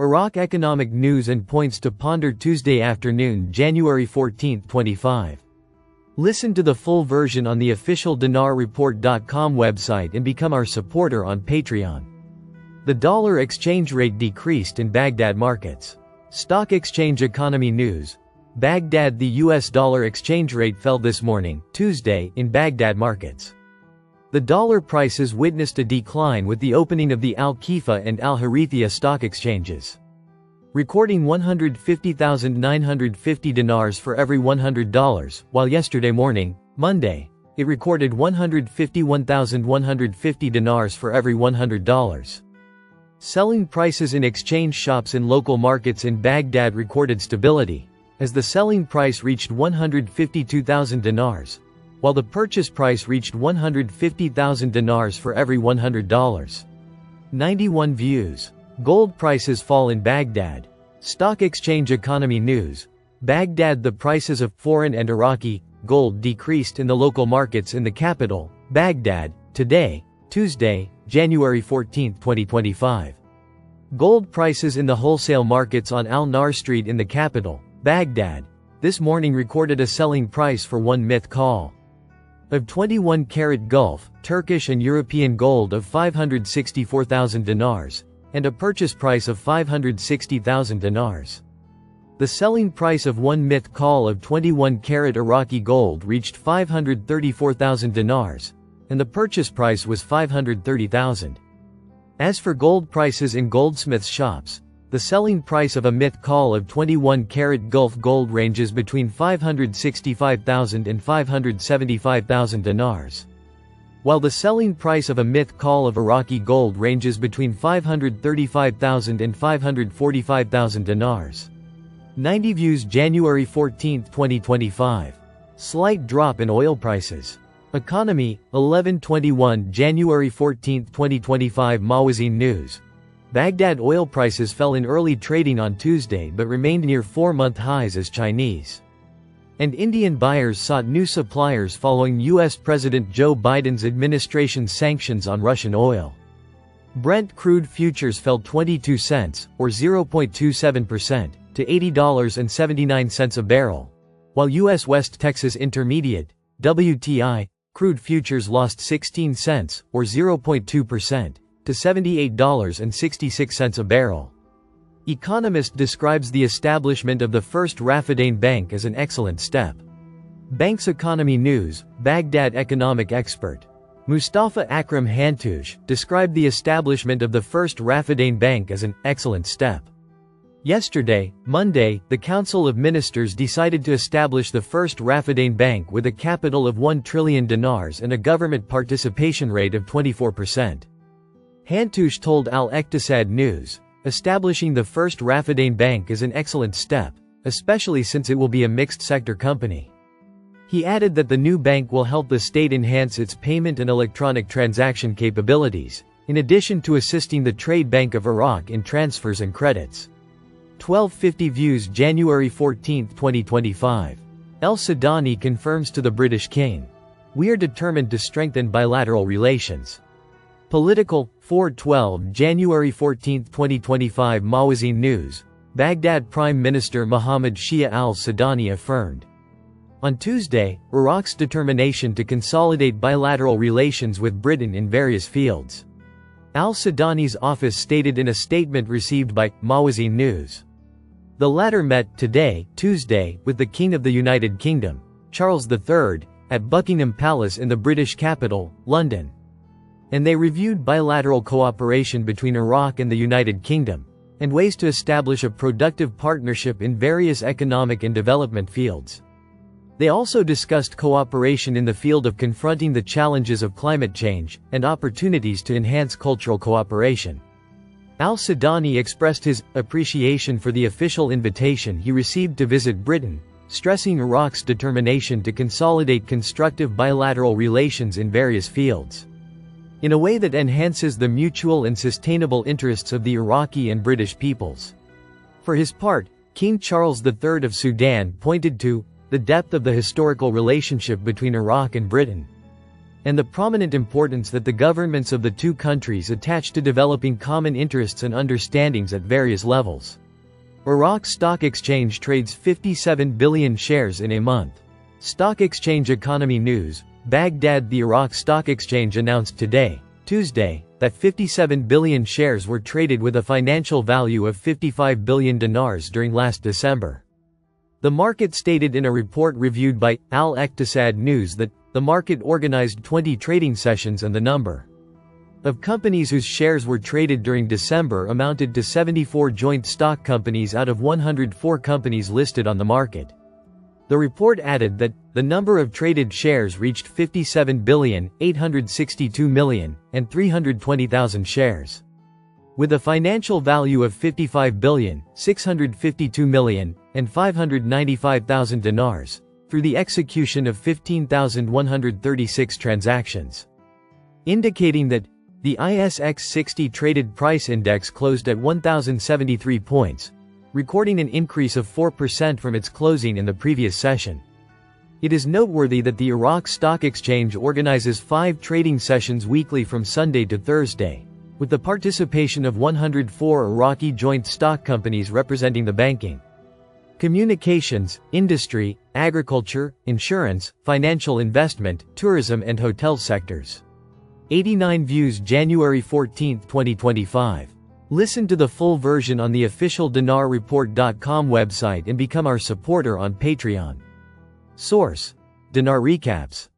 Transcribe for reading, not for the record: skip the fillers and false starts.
Iraq economic news and points to ponder Tuesday afternoon, January 14, 25. Listen to the full version on the official dinarreport.com website and become our supporter on Patreon. The dollar exchange rate decreased in Baghdad markets. Stock exchange economy news. Baghdad. The US dollar exchange rate fell this morning, Tuesday, in Baghdad markets. The dollar prices witnessed a decline with the opening of the Al-Khifa and Al-Harithia stock exchanges, recording 150,950 dinars for every $100, while yesterday morning, Monday, it recorded 151,150 dinars for every $100. Selling prices in exchange shops in local markets in Baghdad recorded stability, as the selling price reached 152,000 dinars, while the purchase price reached 150,000 dinars for every $100. 91 views. Gold prices fall in Baghdad. Stock exchange economy news. Baghdad. The prices of foreign and Iraqi gold decreased in the local markets in the capital, Baghdad, today, Tuesday, January 14, 2025. Gold prices in the wholesale markets on Al-Nar Street in the capital, Baghdad, this morning recorded a selling price for 1 myth call of 21-karat Gulf, Turkish and European gold of 564,000 dinars, and a purchase price of 560,000 dinars. The selling price of 1 myth call of 21-karat Iraqi gold reached 534,000 dinars, and the purchase price was 530,000. As for gold prices in goldsmiths' shops, the selling price of a myth call of 21-karat Gulf gold ranges between 565,000 and 575,000 dinars, while the selling price of a myth call of Iraqi gold ranges between 535,000 and 545,000 dinars. 90 views. January 14, 2025. Slight drop in oil prices. Economy, 11/21 January 14, 2025. Mawazin news. Baghdad oil prices fell in early trading on Tuesday but remained near 4-month highs as Chinese and Indian buyers sought new suppliers following U.S. President Joe Biden's administration's sanctions on Russian oil. Brent crude futures fell 22 cents, or 0.27%, to $80.79 a barrel, while U.S. West Texas Intermediate, WTI, crude futures lost 16 cents, or 0.2%, to $78.66 a barrel. Economist describes the establishment of the first Rafidane Bank as an excellent step. Bank's economy news. Baghdad economic expert Mustafa Akram Hantoush described the establishment of the first Rafidane Bank as an excellent step. Yesterday, Monday, the Council of Ministers decided to establish the first Rafidane Bank with a capital of 1 trillion dinars and a government participation rate of 24%. Hantoush told Al-Iqtisad News, establishing the first Rafidane Bank is an excellent step, especially since it will be a mixed-sector company. He added that the new bank will help the state enhance its payment and electronic transaction capabilities, in addition to assisting the Trade Bank of Iraq in transfers and credits. 1250 views. January 14, 2025. El-Sudani confirms to the British King, "We are determined to strengthen bilateral relations." Political, 4/12 January 14, 2025. Mawazin news. Baghdad Prime Minister Mohammed Shia al-Sudani affirmed on Tuesday Iraq's determination to consolidate bilateral relations with Britain in various fields. Al-Sudani's office stated in a statement received by Mawazin News. The latter met today, Tuesday, with the King of the United Kingdom, Charles III, at Buckingham Palace in the British capital, London. And they reviewed bilateral cooperation between Iraq and the United Kingdom, and ways to establish a productive partnership in various economic and development fields. They also discussed cooperation in the field of confronting the challenges of climate change, and opportunities to enhance cultural cooperation. Al-Sudani expressed his appreciation for the official invitation he received to visit Britain, stressing Iraq's determination to consolidate constructive bilateral relations in various fields, in a way that enhances the mutual and sustainable interests of the Iraqi and British peoples. For his part, King Charles III of Sudan pointed to the depth of the historical relationship between Iraq and Britain. and the prominent importance that the governments of the two countries attach to developing common interests and understandings at various levels. Iraq Stock Exchange trades 57 billion shares in a month. Stock Exchange Economy News, Baghdad. The Iraq Stock Exchange announced today, Tuesday, that 57 billion shares were traded with a financial value of 55 billion dinars during last December. The market stated in a report reviewed by Al-Iqtisad News that the market organized 20 trading sessions and the number of companies whose shares were traded during December amounted to 74 joint stock companies out of 104 companies listed on the market. The report added that the number of traded shares reached 57,862,320,000 shares. With a financial value of 55,652,595,000 dinars, through the execution of 15,136 transactions. Indicating that the ISX 60 traded price index closed at 1,073 points, recording an increase of 4% from its closing in the previous session. It is noteworthy that the Iraq Stock Exchange organizes 5 trading sessions weekly from Sunday to Thursday, with the participation of 104 Iraqi joint stock companies representing the banking, communications, industry, agriculture, insurance, financial investment, tourism and hotel sectors. 89 views January 14, 2025. Listen to the full version on the official dinarreport.com website and become our supporter on Patreon. Source: Dinar Recaps.